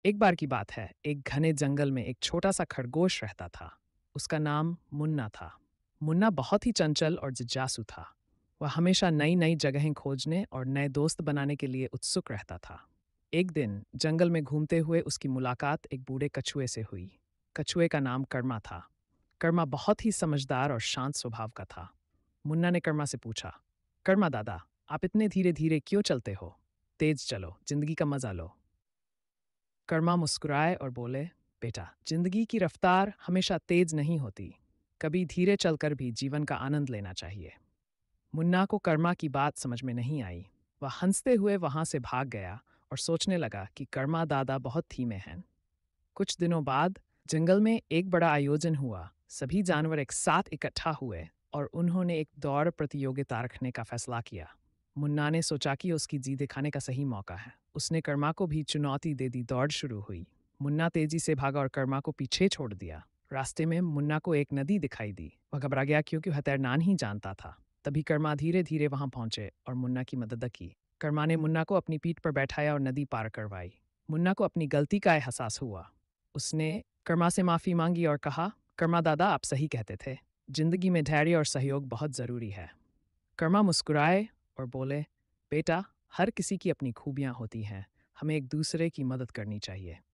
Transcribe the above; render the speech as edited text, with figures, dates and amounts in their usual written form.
एक बार की बात है, एक घने जंगल में एक छोटा सा खरगोश रहता था। उसका नाम मुन्ना था। मुन्ना बहुत ही चंचल और जिज्ञासु था। वह हमेशा नई नई जगहें खोजने और नए दोस्त बनाने के लिए उत्सुक रहता था। एक दिन जंगल में घूमते हुए उसकी मुलाकात एक बूढ़े कछुए से हुई। कछुए का नाम कर्मा था। कर्मा बहुत ही समझदार और शांत स्वभाव का था। मुन्ना ने कर्मा से पूछा, कर्मा दादा, आप इतने धीरे धीरे क्यों चलते हो? तेज चलो, जिंदगी का मजा लो। कर्मा मुस्कुराए और बोले, बेटा, जिंदगी की रफ्तार हमेशा तेज नहीं होती। कभी धीरे चलकर भी जीवन का आनंद लेना चाहिए। मुन्ना को कर्मा की बात समझ में नहीं आई। वह हंसते हुए वहां से भाग गया और सोचने लगा कि कर्मा दादा बहुत धीमे हैं। कुछ दिनों बाद जंगल में एक बड़ा आयोजन हुआ। सभी जानवर एक साथ इकट्ठा हुए और उन्होंने एक दौड़ प्रतियोगिता रखने का फैसला किया। मुन्ना ने सोचा कि उसकी जीत दिखाने का सही मौका है। उसने कर्मा को भी चुनौती दे दी। दौड़ शुरू हुई। मुन्ना तेजी से भागा और कर्मा को पीछे छोड़ दिया। रास्ते में मुन्ना को एक नदी दिखाई दी। वह घबरा गया क्योंकि वह तैरना नहीं जानता था। तभी कर्मा धीरे धीरे वहां पहुंचे और मुन्ना की मदद की। कर्मा ने मुन्ना को अपनी पीठ पर बैठाया और नदी पार करवाई। मुन्ना को अपनी गलती का एहसास हुआ। उसने कर्मा से माफ़ी मांगी और कहा, कर्मा दादा, आप सही कहते थे। जिंदगी में धैर्य और सहयोग बहुत ज़रूरी है। कर्मा मुस्कुराए और बोले, बेटा, हर किसी की अपनी खूबियाँ होती हैं। हमें एक दूसरे की मदद करनी चाहिए।